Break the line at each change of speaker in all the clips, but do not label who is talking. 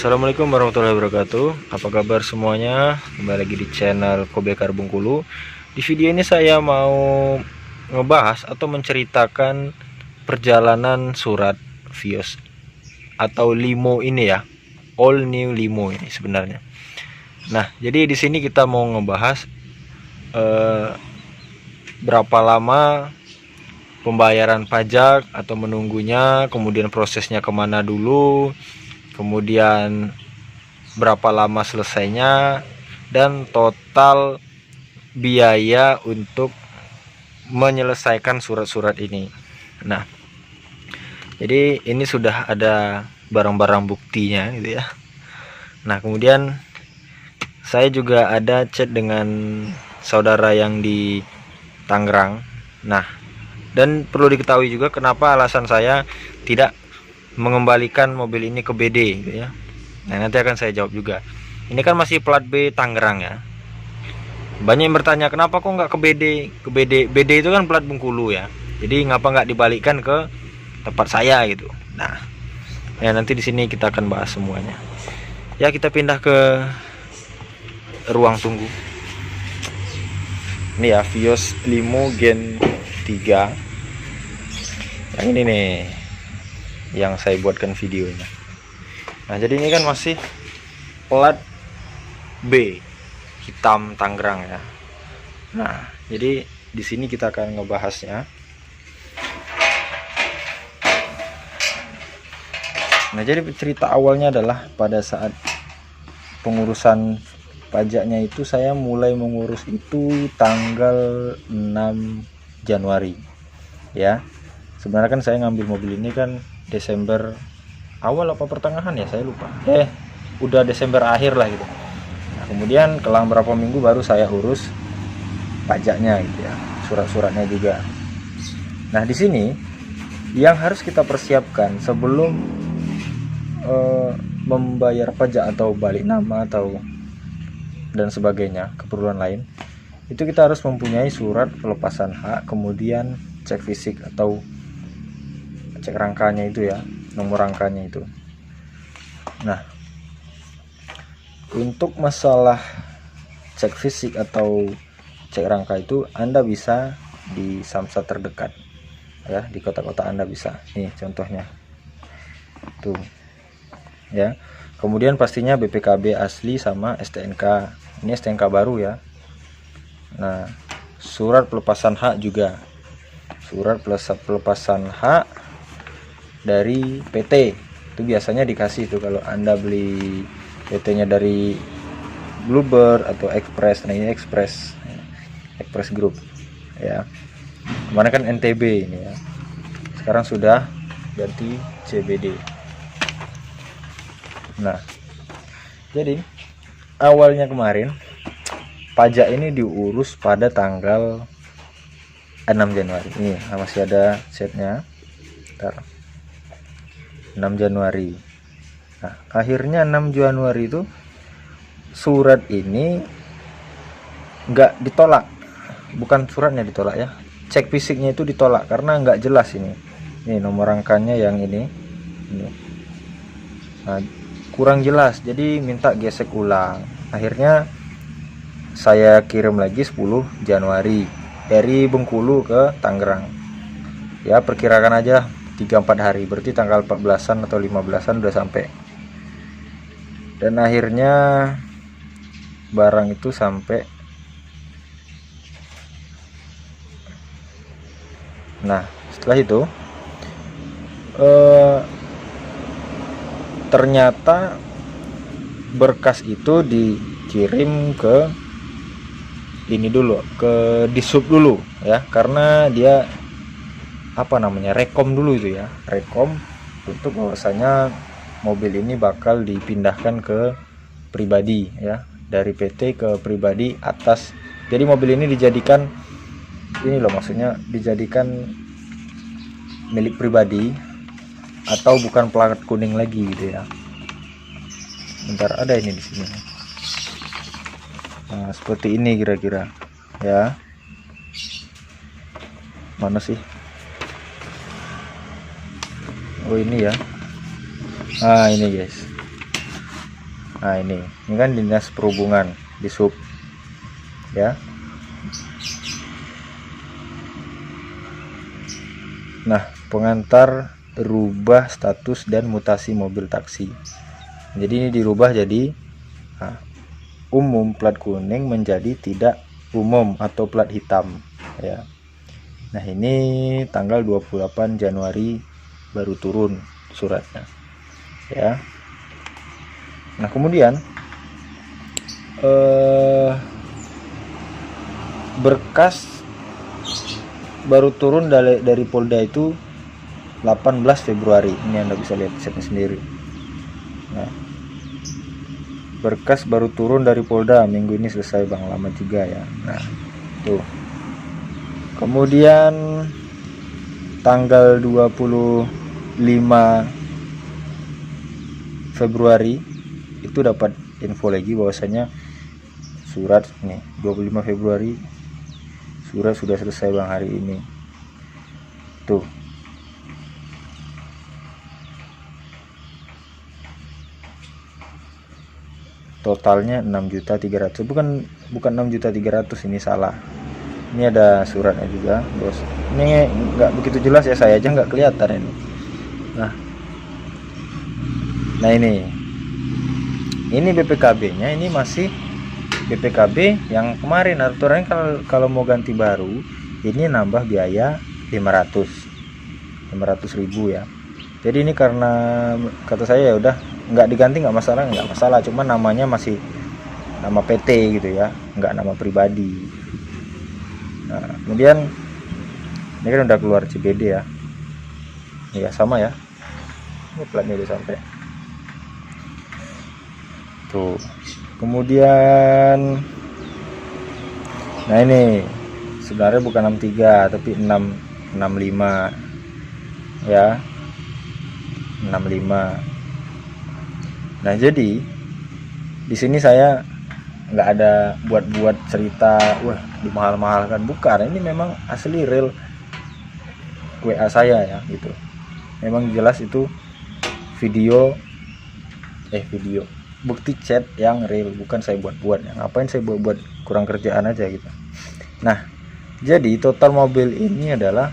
Assalamualaikum warahmatullahi wabarakatuh. Apa kabar semuanya? Kembali lagi di channel Kobekar Bengkulu. Di video ini saya mau ngebahas atau menceritakan perjalanan surat Vios atau Limo ini ya, all new Limo ini sebenarnya. Nah, jadi di sini kita mau ngebahas berapa lama pembayaran pajak atau menunggunya, kemudian prosesnya kemana dulu, kemudian berapa lama selesainya, dan total biaya untuk menyelesaikan surat-surat ini. Nah, jadi ini sudah ada barang-barang buktinya gitu ya. Nah, kemudian saya juga ada chat dengan saudara yang di Tangerang. Nah, dan perlu diketahui juga kenapa alasan saya tidak mengembalikan mobil ini ke BD gitu ya. Nah, nanti akan saya jawab juga. Ini kan masih plat B Tangerang ya. Banyak yang bertanya kenapa kok nggak ke BD? Ke BD itu kan plat Bengkulu ya. Jadi ngapa nggak dibalikkan ke tempat saya gitu. Nah, ya nanti di sini kita akan bahas semuanya. Ya, kita pindah ke ruang tunggu. Ini ya, Vios Limo Gen 3. Yang ini nih yang saya buatkan videonya. Nah, jadi ini kan masih plat B hitam Tangerang ya. Nah, jadi di sini kita akan ngebahasnya. Nah, jadi cerita awalnya adalah pada saat pengurusan pajaknya itu saya mulai mengurus itu tanggal 6 Januari ya. Sebenarnya kan saya ngambil mobil ini kan Desember awal apa pertengahan ya, saya lupa. Udah Desember akhir lah gitu. Nah, kemudian kelang berapa minggu baru saya urus pajaknya gitu ya, surat-suratnya juga. Nah, di sini yang harus kita persiapkan sebelum membayar pajak atau balik nama atau dan sebagainya, keperluan lain, itu kita harus mempunyai surat pelepasan hak, kemudian cek fisik atau cek rangkanya itu ya, nomor rangkanya itu. Nah, untuk masalah cek fisik atau cek rangka itu Anda bisa di Samsat terdekat ya, di kota-kota Anda bisa. Nih contohnya tuh ya. Kemudian pastinya BPKB asli sama STNK. Ini STNK baru ya. Nah, surat pelepasan hak juga, surat pelepasan hak dari PT itu biasanya dikasih tuh kalau Anda beli PT-nya dari Bluebird atau Express. Nah, ini Express Group ya. Kemarin kan NTB ini ya, sekarang sudah ganti CBD. Nah, jadi awalnya kemarin pajak ini diurus pada tanggal 6 Januari. Ini masih ada setnya. Bentar. 6 Januari. Nah, akhirnya 6 Januari itu surat ini nggak ditolak. Bukan suratnya ditolak ya, cek fisiknya itu ditolak karena nggak jelas ini. Ini nomor rangkanya yang ini. Nah, kurang jelas, jadi minta gesek ulang. Akhirnya saya kirim lagi 10 Januari dari Bengkulu ke Tangerang. Ya, perkirakan aja 3-4 hari, berarti tanggal 14-an atau 15-an udah sampai. Dan akhirnya barang itu sampai. Nah, setelah itu ternyata berkas itu dikirim ke ini dulu, ke Disub dulu ya, karena dia rekom dulu itu ya, rekom untuk bahwasanya mobil ini bakal dipindahkan ke pribadi ya, dari PT ke pribadi atas. Jadi mobil ini dijadikan ini loh, maksudnya dijadikan milik pribadi atau bukan plat kuning lagi gitu ya. Bentar, ada ini di sini. Nah, seperti ini kira-kira ya. Mana sih? Oh, ini ya. Nah, ini guys. Nah ini kan Dinas Perhubungan di sub ya. Nah, pengantar rubah status dan mutasi mobil taksi. Jadi ini dirubah jadi umum plat kuning menjadi tidak umum atau plat hitam ya. Nah, ini tanggal 28 Januari baru turun suratnya ya. Nah, kemudian berkas baru turun dari Polda itu 18 Februari. Ini Anda bisa lihat setnya sendiri. Nah, berkas baru turun dari Polda minggu ini selesai Bang, lama juga ya. Nah, tuh. Kemudian tanggal 25 Februari itu dapat info lagi bahwasanya surat nih 25 Februari surat sudah selesai Bang hari ini. Tuh. Totalnya 6.300.000, bukan 6.300.000, ini salah. Ini ada suratnya juga, Bos. Ini nggak begitu jelas ya, saya aja nggak kelihatan ini. Nah ini BPKB-nya, ini masih BPKB yang kemarin. Aturannya kalau mau ganti baru ini nambah biaya 500.000 ya. Jadi ini karena kata saya ya udah nggak diganti nggak masalah, cuman namanya masih nama PT gitu ya, nggak nama pribadi. Nah, kemudian ini kan udah keluar CBD ya. Ya sama ya. Ini platnya udah sampai. Tuh. Kemudian nah ini sebenarnya bukan 63 tapi 665 ya. 65. Nah, jadi di sini saya nggak ada buat cerita wah dimahal-mahalkan, bukan. Ini memang asli real WA saya ya gitu. Memang jelas itu video bukti chat yang real, bukan saya buat-buat ya. Ngapain saya buat kurang kerjaan aja gitu. Nah, jadi total mobil ini adalah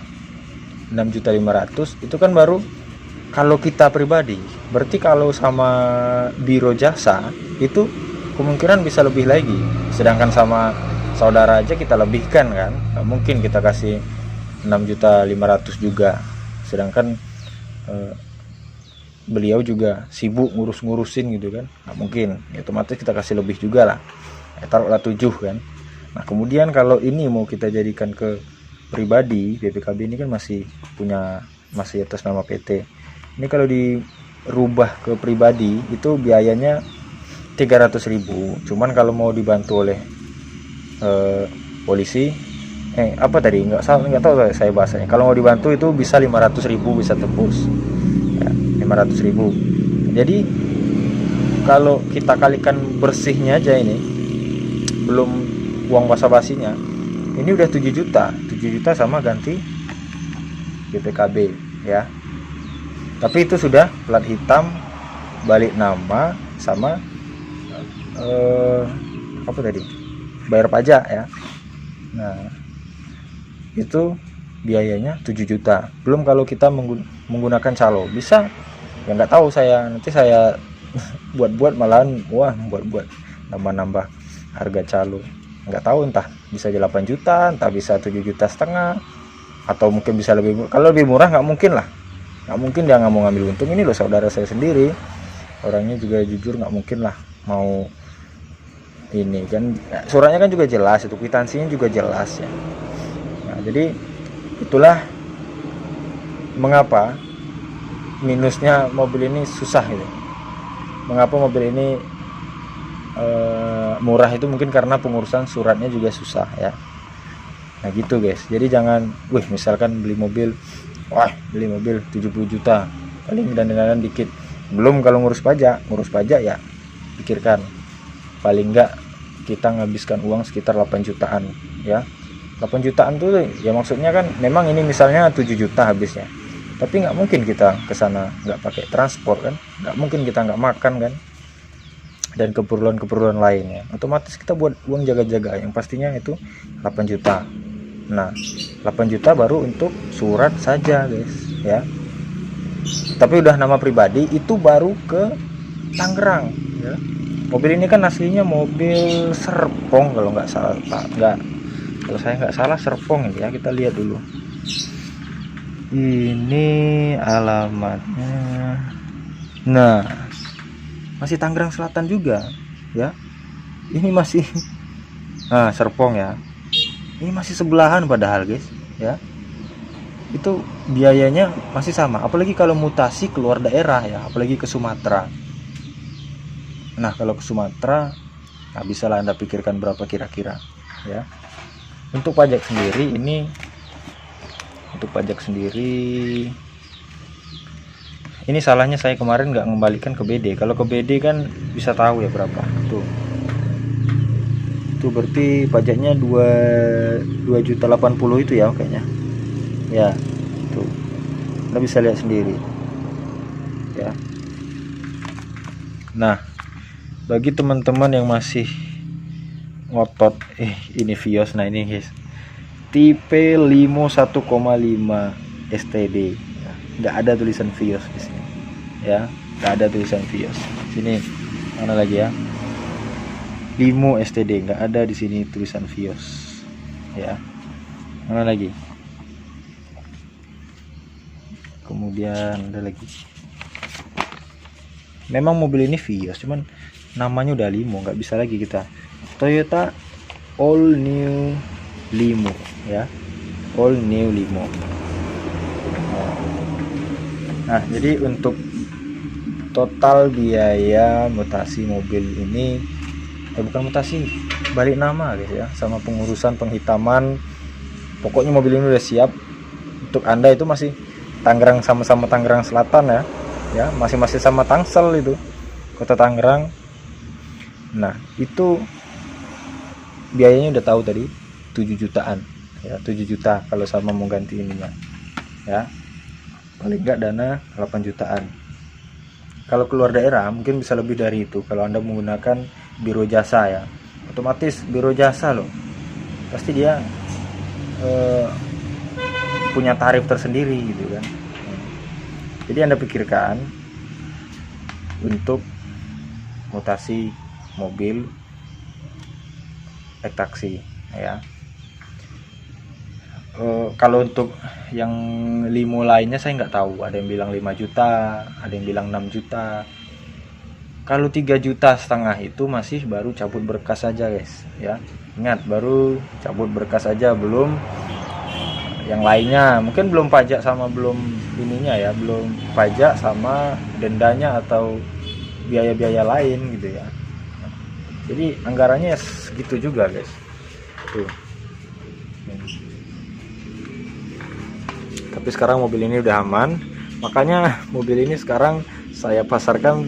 6.500.000. Itu kan baru kalau kita pribadi. Berarti kalau sama biro jasa itu kemungkinan bisa lebih lagi. Sedangkan sama saudara aja kita lebihkan kan. Nggak mungkin kita kasih 6.500.000 juga. Sedangkan beliau juga sibuk ngurusin gitu kan. Nggak mungkin. Ya, otomatis kita kasih lebih juga lah. Taruhlah 7 kan. Nah, kemudian kalau ini mau kita jadikan ke pribadi, BPKB ini kan masih atas nama PT. Ini kalau dirubah ke pribadi itu biayanya 300.000. Cuman kalau mau dibantu oleh polisi apa tadi nggak tahu saya bahasanya. Kalau mau dibantu itu bisa 500.000 bisa tembus ya, 500.000. Jadi kalau kita kalikan bersihnya aja ini belum uang basa-basinya, ini udah 7 juta sama ganti BPKB ya. Tapi itu sudah plat hitam, balik nama, sama apa tadi, bayar pajak ya. Nah, itu biayanya 7 juta. Belum kalau kita menggunakan calo. Bisa ya, nggak tahu saya, nanti saya buat malahan buat nambah harga calo. Nggak tahu, entah bisa 8 juta, entah bisa 7,5 juta, atau mungkin bisa lebih murah. Kalau lebih murah nggak mungkin lah. Nggak mungkin dia nggak mau ngambil untung. Ini loh saudara saya sendiri, orangnya juga jujur, nggak mungkin lah mau ini kan. Suratnya kan juga jelas, itu kwitansinya juga jelas ya. Nah, jadi itulah mengapa minusnya mobil ini susah gitu. Mengapa mobil ini murah itu mungkin karena pengurusan suratnya juga susah ya. Nah gitu guys. Jadi jangan misalkan beli mobil 70 juta paling dandanan dikit. Belum kalau ngurus pajak ya pikirkan paling enggak kita nghabiskan uang sekitar 8 jutaan ya. 8 jutaan tuh ya maksudnya kan memang ini misalnya 7 juta habisnya, tapi nggak mungkin kita ke sana nggak pakai transport kan, nggak mungkin kita nggak makan kan. dan keperluan-keperluan lainnya, otomatis kita buat uang jaga-jaga yang pastinya itu 8 juta. Nah 8 juta baru untuk surat saja guys ya, tapi udah nama pribadi itu baru ke Tangerang ya. Mobil ini kan aslinya mobil Serpong kalau nggak salah kalau saya nggak salah Serpong ya. Kita lihat dulu ini alamatnya. Nah masih Tangerang Selatan juga ya, ini masih Serpong ya, ini masih sebelahan padahal guys ya. Itu biayanya masih sama, apalagi kalau mutasi keluar daerah ya, apalagi ke Sumatera. Nah kalau ke Sumatera, nah bisa lah Anda pikirkan berapa kira-kira ya. Untuk pajak sendiri ini, ini salahnya saya kemarin nggak mengembalikan ke BD. Kalau ke BD kan bisa tahu ya berapa tuh. Itu berarti pajaknya 2.080.000 itu ya kayaknya ya. Tuh Anda bisa lihat sendiri ya. Nah bagi teman-teman yang masih ngotot ini Vios, nah ini guys tipe Limo 1,5 STD ya. Nggak ada tulisan Vios di sini ya, nggak ada tulisan Vios sini. Mana lagi ya, Limo STD, nggak ada di sini tulisan Vios ya. Mana lagi, kemudian ada lagi, memang mobil ini Vios cuman namanya udah Limo, nggak bisa lagi kita. Toyota All New Limo ya, All New Limo. Nah jadi untuk total biaya mutasi mobil ini bukan mutasi, balik nama guys ya, sama pengurusan penghitaman, pokoknya mobil ini udah siap untuk Anda. Itu masih Tangerang, sama-sama Tangerang Selatan ya, masih sama Tangsel itu kota Tangerang. Nah itu biayanya udah tahu tadi 7 jutaan ya, 7 juta kalau sama mau ganti ininya ya, paling enggak dana 8 jutaan. Kalau keluar daerah mungkin bisa lebih dari itu kalau Anda menggunakan biro jasa ya, otomatis biro jasa loh pasti dia punya tarif tersendiri gitu kan. Jadi Anda pikirkan untuk mutasi mobil taksi ya. Kalau untuk yang limo lainnya saya nggak tahu, ada yang bilang 5 juta, ada yang bilang 6 juta. Kalau 3,5 juta itu masih baru cabut berkas saja guys ya. Ingat baru cabut berkas saja, belum yang lainnya, mungkin belum pajak sama belum ininya ya, belum pajak sama dendanya atau biaya-biaya lain gitu ya. Jadi anggarannya segitu juga guys tuh. Tapi sekarang mobil ini udah aman, makanya mobil ini sekarang saya pasarkan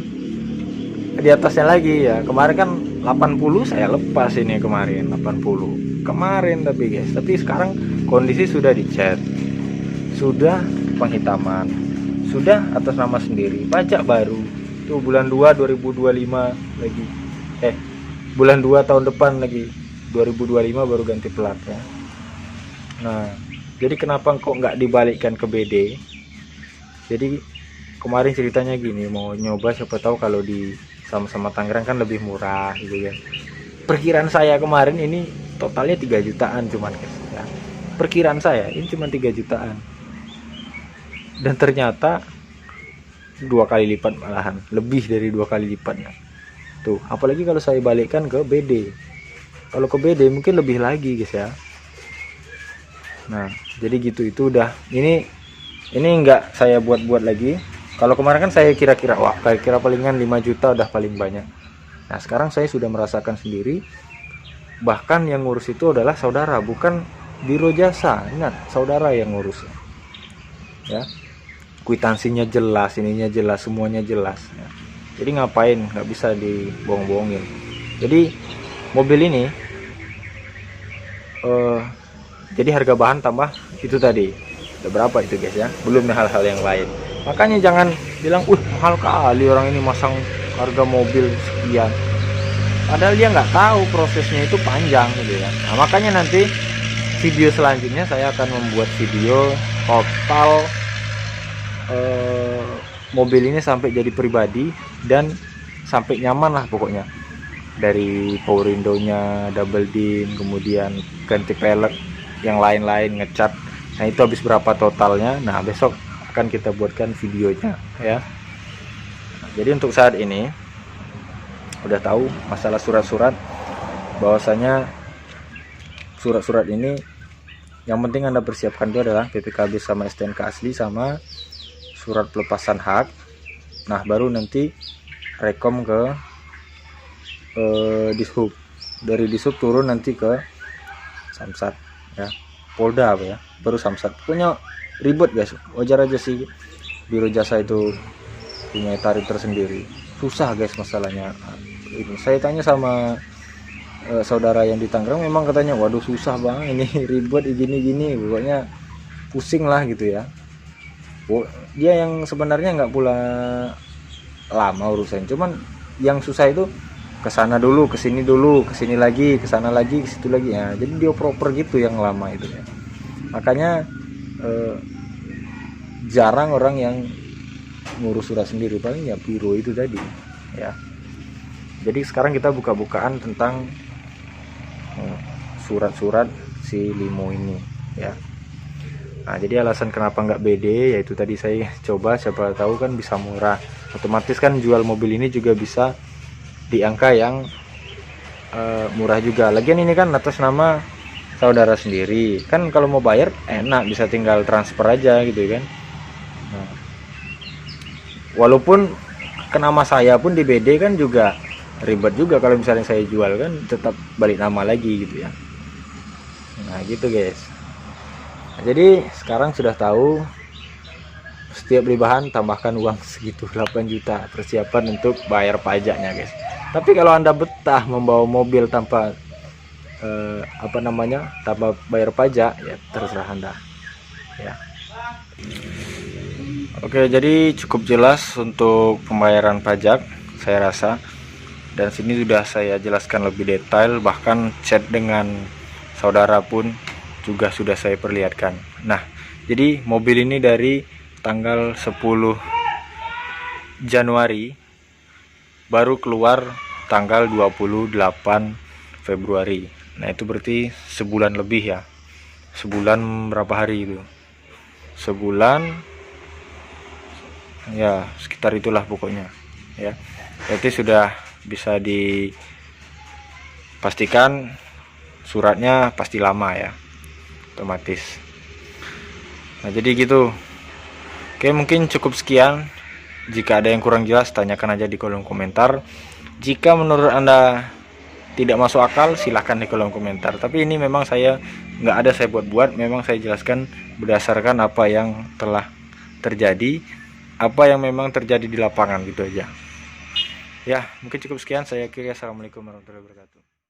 di atasnya lagi ya. Kemarin kan 80 saya lepas ini, kemarin 80 kemarin tapi guys, tapi sekarang kondisi sudah dicat, sudah penghitaman, sudah atas nama sendiri, pajak baru tuh bulan 2 2025 lagi, bulan 2 tahun depan lagi 2025 baru ganti plat ya. Nah jadi kenapa kok nggak dibalikkan ke BD? Jadi kemarin ceritanya gini, mau nyoba siapa tahu kalau di sama-sama Tangerang kan lebih murah gitu ya. Perkiraan saya kemarin ini totalnya 3 jutaan cuman guys ya. Perkiraan saya ini cuma 3 jutaan. Dan ternyata 2 kali lipat, malahan lebih dari 2 kali lipatnya. Tuh, apalagi kalau saya balikkan ke BD. Kalau ke BD mungkin lebih lagi guys ya. Nah, jadi gitu, itu udah ini enggak saya buat-buat lagi. Kalau kemarin kan saya kira-kira wah kira-kira palingan 5 juta udah paling banyak. Nah, sekarang saya sudah merasakan sendiri. Bahkan yang ngurus itu adalah saudara, bukan biro jasa. Ingat, saudara yang ngurus. Ya. Kwitansinya jelas, ininya jelas, semuanya jelas ya. Jadi ngapain, nggak bisa dibohong-bohongin. Jadi mobil ini jadi harga bahan tambah itu tadi udah berapa itu guys ya, belum hal-hal yang lain. Makanya jangan bilang mahal kali orang ini masang harga mobil sekian. padahal dia nggak tahu prosesnya itu panjang gitu ya. Nah, makanya nanti video selanjutnya saya akan membuat video total mobil ini sampai jadi pribadi dan sampai nyaman lah pokoknya, dari power window-nya, double din, kemudian ganti pelek, yang lain-lain, ngecat. Nah itu habis berapa totalnya, nah besok akan kita buatkan videonya ya. Jadi untuk saat ini udah tahu masalah surat-surat, bahwasanya surat-surat ini yang penting Anda persiapkan itu adalah PPKB sama STNK asli sama surat pelepasan hak. Nah baru nanti rekom ke Dishub, dari Dishub turun nanti ke Samsat ya, Polda apa ya, baru Samsat. Pokoknya ribet guys, wajar aja sih biro jasa itu punya tarif tersendiri, susah guys masalahnya. Ini saya tanya sama saudara yang di Tangerang, memang katanya waduh susah bang ini ribet gini-gini, pokoknya pusing lah gitu ya. Dia yang sebenarnya nggak pula lama urusan, cuman yang susah itu kesana dulu, kesini dulu, kesini lagi, kesana lagi, ke situ lagi ya. Jadi dia proper gitu yang lama itu ya. Makanya jarang orang yang ngurus surat sendiri, paling ya biro itu tadi ya. Jadi sekarang kita buka-bukaan tentang surat-surat si Limo ini ya. Nah jadi alasan kenapa nggak BD yaitu tadi saya coba, siapa tahu kan bisa murah, otomatis kan jual mobil ini juga bisa di angka yang murah juga. Lagian ini kan atas nama saudara sendiri kan, kalau mau bayar enak, bisa tinggal transfer aja gitu kan. Nah, walaupun ke nama saya pun di BD kan juga ribet juga, kalau misalnya saya jual kan tetap balik nama lagi gitu ya. Nah gitu guys. Nah, jadi sekarang sudah tahu, setiap beli bahan tambahkan uang segitu 8 juta persiapan untuk bayar pajaknya guys. Tapi kalau Anda betah membawa mobil tanpa tanpa bayar pajak ya terserah Anda ya. Oke, jadi cukup jelas untuk pembayaran pajak saya rasa, dan sini sudah saya jelaskan lebih detail, bahkan chat dengan saudara pun juga sudah saya perlihatkan. Nah jadi mobil ini dari tanggal 10 Januari baru keluar tanggal 28 Februari. Nah itu berarti sebulan lebih ya, sebulan berapa hari itu, sebulan ya sekitar itulah pokoknya ya. Berarti sudah bisa dipastikan suratnya pasti lama ya, otomatis. Nah jadi gitu. Oke, mungkin cukup sekian. Jika ada yang kurang jelas tanyakan aja di kolom komentar. Jika menurut Anda tidak masuk akal silahkan di kolom komentar, tapi ini memang saya nggak ada saya buat-buat, memang saya jelaskan berdasarkan apa yang telah terjadi, apa yang memang terjadi di lapangan gitu aja ya. Mungkin cukup sekian, saya akhiri. Assalamualaikum warahmatullahi wabarakatuh.